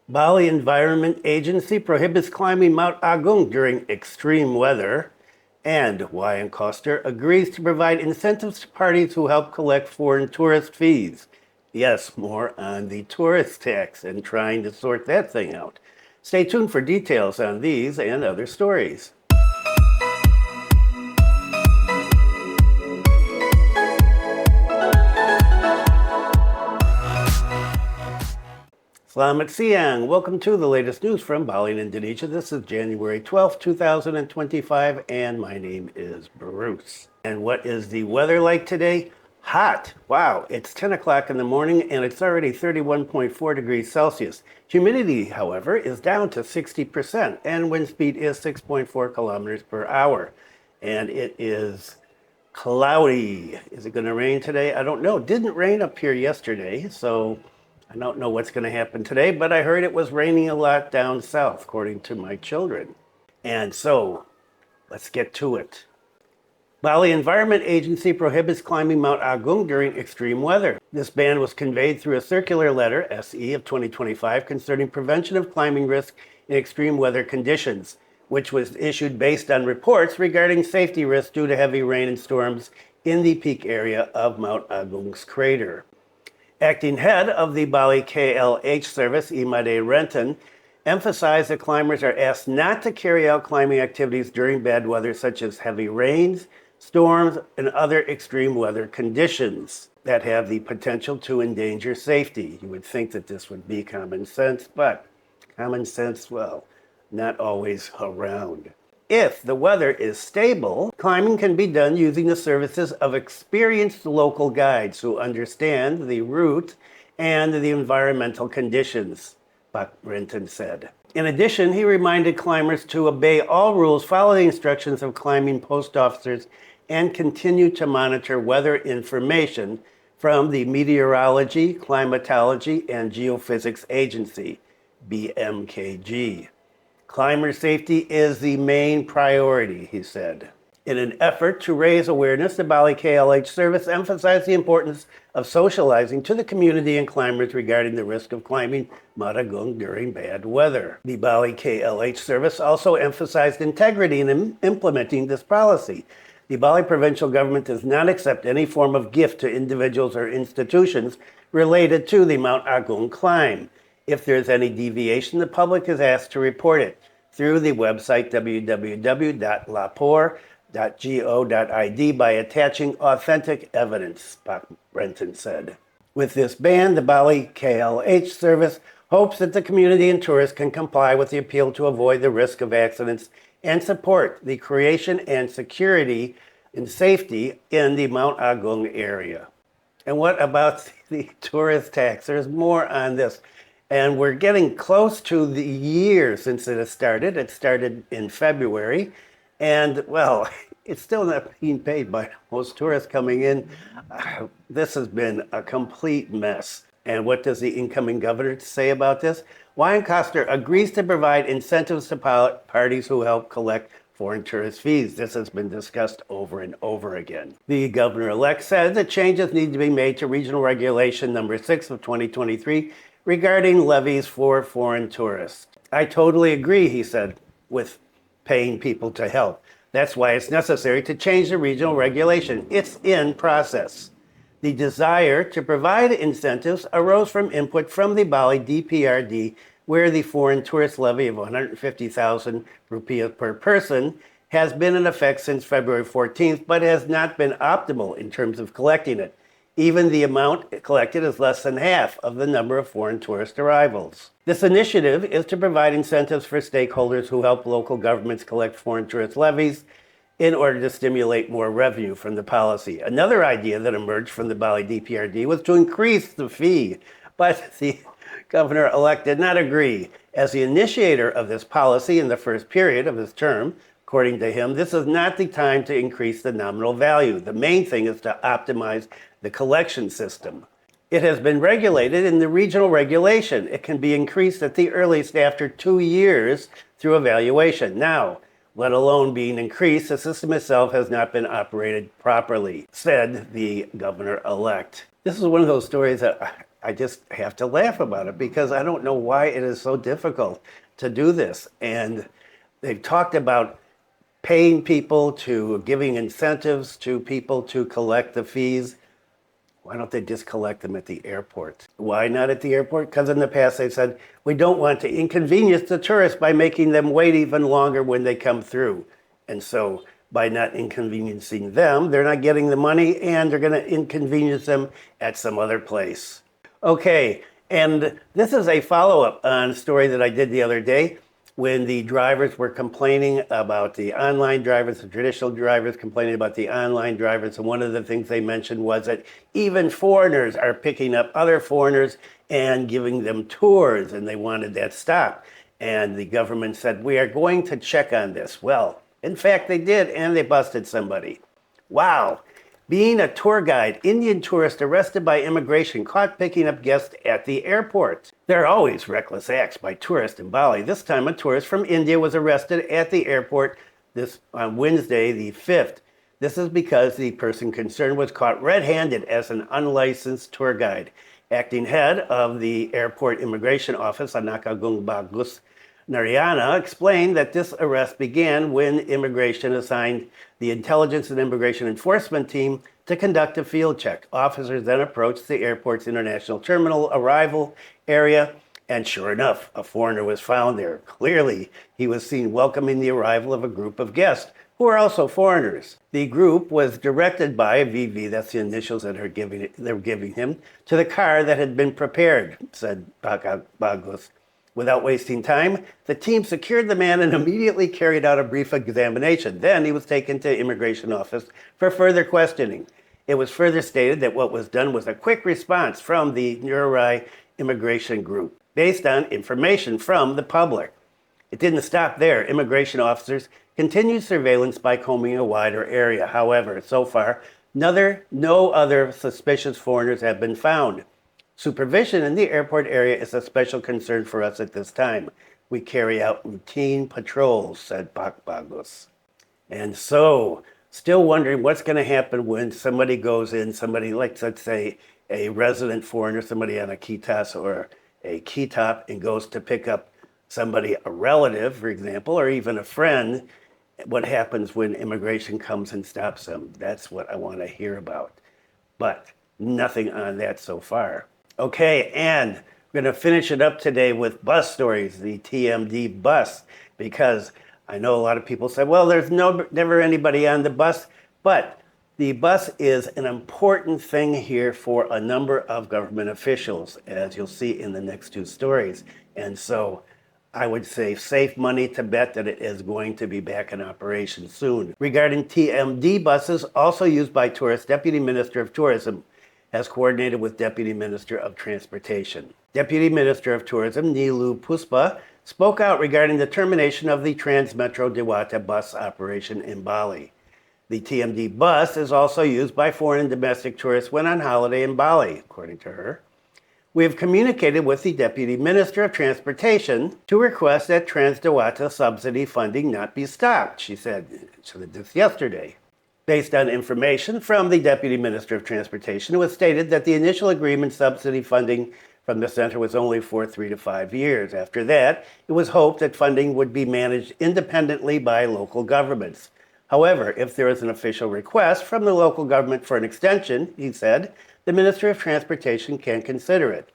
Bali Environment Agency prohibits climbing Mount Agung during extreme weather. And Wayan Koster agrees to provide incentives to parties who help collect foreign tourist fees. Yes, more on the tourist tax and trying to sort that thing out. Stay tuned for details on these and other stories. Selamat siang. Welcome to the latest news from Bali in Indonesia. This is January 12th, 2025, and my name is Bruce. And what is the weather like today? Hot. Wow, it's 10 o'clock in the morning and it's already 31.4 degrees Celsius. Humidity, however, is down to 60% and wind speed is 6.4 kilometers per hour. And it is cloudy. Is it going to rain today? I don't know. It didn't rain up here yesterday, so I don't know what's going to happen today, but I heard it was raining a lot down south, according to my children. And so, let's get to it. Bali Environment Agency prohibits climbing Mount Agung during extreme weather. This ban was conveyed through a circular letter, SE of 2025, concerning prevention of climbing risk in extreme weather conditions, which was issued based on reports regarding safety risks due to heavy rain and storms in the peak area of Mount Agung's crater. Acting head of the Bali KLH service, Imade Renton, emphasized that climbers are asked not to carry out climbing activities during bad weather such as heavy rains, storms, and other extreme weather conditions that have the potential to endanger safety. You would think that this would be common sense, but common sense, well, not always around. If the weather is stable, climbing can be done using the services of experienced local guides who understand the route and the environmental conditions, Renton said. In addition, he reminded climbers to obey all rules, follow the instructions of climbing post officers, and continue to monitor weather information from the Meteorology, Climatology, and Geophysics Agency, BMKG. Climber safety is the main priority, he said. In an effort to raise awareness, the Bali KLH service emphasized the importance of socializing to the community and climbers regarding the risk of climbing Mount Agung during bad weather. The Bali KLH service also emphasized integrity in implementing this policy. The Bali provincial government does not accept any form of gift to individuals or institutions related to the Mount Agung climb. If there's any deviation, the public is asked to report it through the website www.lapor.go.id by attaching authentic evidence, Renton said. With this ban, the Bali KLH service hopes that the community and tourists can comply with the appeal to avoid the risk of accidents and support the creation and security and safety in the Mount Agung area. And what about the tourist tax? There's more on this. And we're getting close to the year since it has started. It started in February. And, well, it's still not being paid by most tourists coming in. This has been a complete mess. And what does the incoming governor say about this? Wayan Koster agrees to provide incentives to parties who help collect foreign tourist fees. This has been discussed over and over again. The governor-elect said that changes need to be made to Regional Regulation number 6 of 2023 regarding levies for foreign tourists. I totally agree, he said, with paying people to help. That's why it's necessary to change the regional regulation. It's in process. The desire to provide incentives arose from input from the Bali DPRD, where the foreign tourist levy of 150,000 rupiah per person has been in effect since February 14th, but has not been optimal in terms of collecting it. Even the amount collected is less than half of the number of foreign tourist arrivals. This initiative is to provide incentives for stakeholders who help local governments collect foreign tourist levies in order to stimulate more revenue from the policy. Another idea that emerged from the Bali DPRD was to increase the fee, but the governor-elect did not agree. As the initiator of this policy in the first period of his term, according to him, this is not the time to increase the nominal value. The main thing is to optimize the collection system. It has been regulated in the regional regulation. It can be increased at the earliest after 2 years through evaluation. Now, let alone being increased, the system itself has not been operated properly, said the governor-elect. This is one of those stories that I just have to laugh about it because I don't know why it is so difficult to do this. And they've talked about paying people, to giving incentives to people to collect the fees. Why don't they just collect them at the airport? Why not at the airport? Because in the past they said, we don't want to inconvenience the tourists by making them wait even longer when they come through. And so by not inconveniencing them, they're not getting the money and they're going to inconvenience them at some other place. Okay, and this is a follow-up on a story that I did the other day when the drivers were complaining about the online drivers, the traditional drivers complaining about the online drivers. And one of the things they mentioned was that even foreigners are picking up other foreigners and giving them tours, and they wanted that stopped. And the government said, we are going to check on this. Well, in fact, they did, and they busted somebody. Wow. Being a tour guide, Indian tourist arrested by immigration, caught picking up guests at the airport. There are always reckless acts by tourists in Bali. This time, a tourist from India was arrested at the airport on Wednesday, the 5th. This is because the person concerned was caught red-handed as an unlicensed tour guide. Acting head of the airport immigration office, Agung Bagus Narayana, explained that this arrest began when immigration assigned the Intelligence and Immigration Enforcement team to conduct a field check. Officers then approached the airport's international terminal arrival area, and sure enough, a foreigner was found there. Clearly, he was seen welcoming the arrival of a group of guests who are also foreigners. The group was directed by VV, that's the initials that they're giving him, to the car that had been prepared, said Bagus. Without wasting time, the team secured the man and immediately carried out a brief examination. Then he was taken to immigration office for further questioning. It was further stated that what was done was a quick response from the Nurai immigration group, based on information from the public. It didn't stop there. Immigration officers continued surveillance by combing a wider area. However, so far, no other suspicious foreigners have been found. Supervision in the airport area is a special concern for us at this time. We carry out routine patrols, said Bagus. And so, still wondering what's going to happen when somebody goes in, somebody like, let's say, a resident foreigner, somebody on a kitas or a kitap, and goes to pick up somebody, a relative, for example, or even a friend. What happens when immigration comes and stops them? That's what I want to hear about. But nothing on that so far. Okay, and we're going to finish it up today with bus stories, the TMD bus, because I know a lot of people say, well, there's never anybody on the bus, but the bus is an important thing here for a number of government officials, as you'll see in the next two stories. And so I would say safe money to bet that it is going to be back in operation soon. Regarding TMD buses, also used by tourists, Deputy Minister of Tourism has coordinated with Deputy Minister of Transportation. Deputy Minister of Tourism, Nilu Puspa, spoke out regarding the termination of the Transmetro Dewata bus operation in Bali. The TMD bus is also used by foreign and domestic tourists when on holiday in Bali, according to her. We have communicated with the Deputy Minister of Transportation to request that Trans-Dewata subsidy funding not be stopped, she said this yesterday. Based on information from the Deputy Minister of Transportation, it was stated that the initial agreement subsidy funding from the center was only for 3 to 5 years. After that, it was hoped that funding would be managed independently by local governments. However, if there is an official request from the local government for an extension, he said, the Ministry of Transportation can consider it.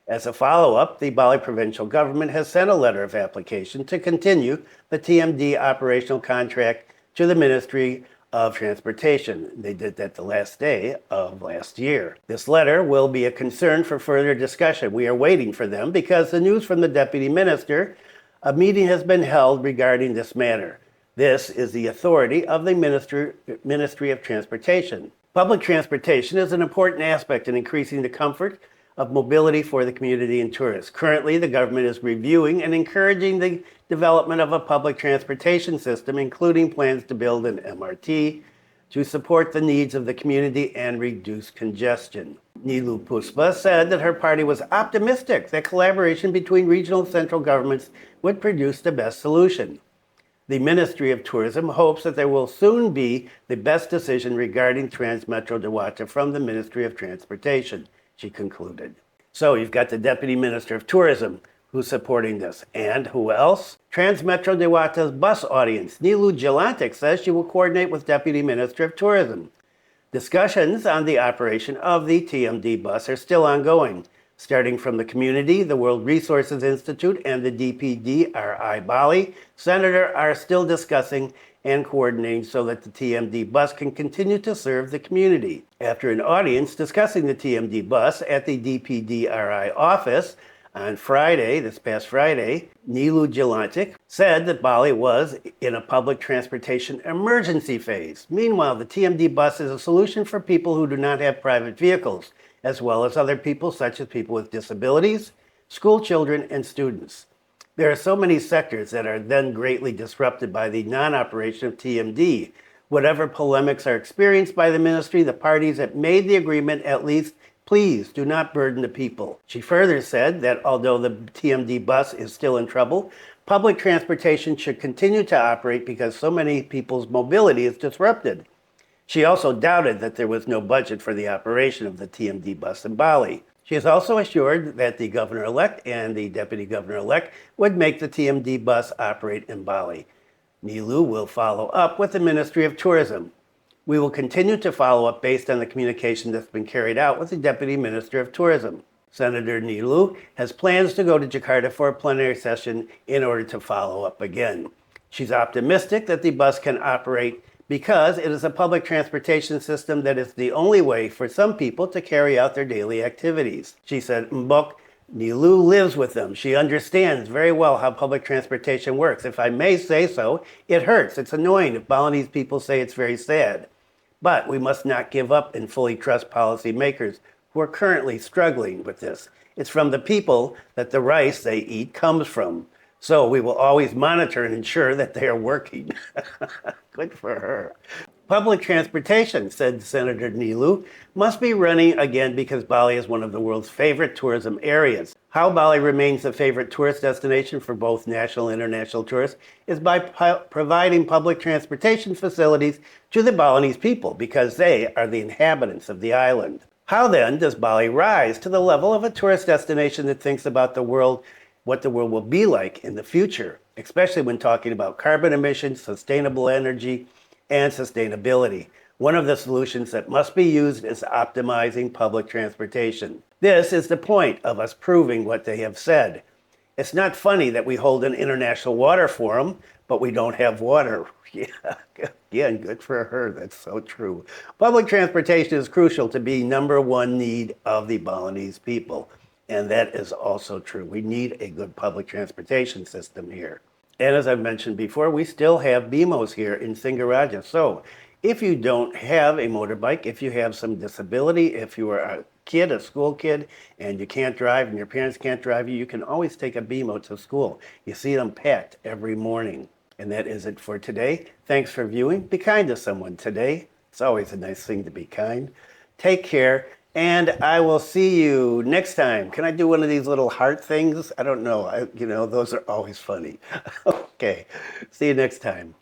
As a follow-up, the Bali provincial government has sent a letter of application to continue the TMD operational contract to the Ministry of Transportation. They did that the last day of last year. This letter will be a concern for further discussion. We are waiting for them because the news from the Deputy Minister, a meeting has been held regarding this matter. This is the authority of the Ministry of Transportation. Public transportation is an important aspect in increasing the comfort of mobility for the community and tourists. Currently, the government is reviewing and encouraging the development of a public transportation system, including plans to build an MRT to support the needs of the community and reduce congestion. Nilu Puspa said that her party was optimistic that collaboration between regional and central governments would produce the best solution. The Ministry of Tourism hopes that there will soon be the best decision regarding Transmetro Dewata from the Ministry of Transportation, she concluded. So you've got the Deputy Minister of Tourism who's supporting this. And who else? Transmetro Dewata's bus audience. Djelantik says she will coordinate with Deputy Minister of Tourism. Discussions on the operation of the TMD bus are still ongoing. Starting from the community, the World Resources Institute, and the DPDRI Bali, Senators are still discussing and coordinating so that the TMD bus can continue to serve the community. After an audience discussing the TMD bus at the DPDRI office on Friday, this past Friday, Djelantik said that Bali was in a public transportation emergency phase. Meanwhile, the TMD bus is a solution for people who do not have private vehicles, as well as other people such as people with disabilities, school children, and students. There are so many sectors that are then greatly disrupted by the non-operation of TMD. Whatever polemics are experienced by the ministry, the parties that made the agreement at least please do not burden the people. She further said that although the TMD bus is still in trouble, public transportation should continue to operate because so many people's mobility is disrupted. She also doubted that there was no budget for the operation of the TMD bus in Bali. She is also assured that the governor-elect and the deputy governor-elect would make the TMD bus operate in Bali. Nilu will follow up with the Ministry of Tourism. We will continue to follow up based on the communication that's been carried out with the Deputy Minister of Tourism. Senator Nilu has plans to go to Jakarta for a plenary session in order to follow up again. She's optimistic that the bus can operate because it is a public transportation system that is the only way for some people to carry out their daily activities. She said, Mbok, Nilu lives with them. She understands very well how public transportation works. If I may say so, it hurts. It's annoying if Balinese people say it's very sad. But we must not give up and fully trust policymakers who are currently struggling with this. It's from the people that the rice they eat comes from. So we will always monitor and ensure that they are working. Good for her. Public transportation, said Senator Nilu, must be running again because Bali is one of the world's favorite tourism areas. How Bali remains a favorite tourist destination for both national and international tourists is by providing public transportation facilities to the Balinese people because they are the inhabitants of the island. How then does Bali rise to the level of a tourist destination that thinks about the world, what the world will be like in the future, especially when talking about carbon emissions, sustainable energy, and sustainability? One of the solutions that must be used is optimizing public transportation. This is the point of us proving what they have said. It's not funny that we hold an international water forum, but we don't have water. Yeah, again, good for her. That's so true. Public transportation is crucial to be number one need of the Balinese people. And that is also true. We need a good public transportation system here. And as I've mentioned before, we still have BMOs here in Singaraja. So if you don't have a motorbike, if you have some disability, if you are a kid, a school kid, and you can't drive and your parents can't drive you, you can always take a BMO to school. You see them packed every morning. And that is it for today. Thanks for viewing. Be kind to someone today. It's always a nice thing to be kind. Take care. And I will see you next time. Can I do one of these little heart things? I don't know. Those are always funny. Okay. See you next time.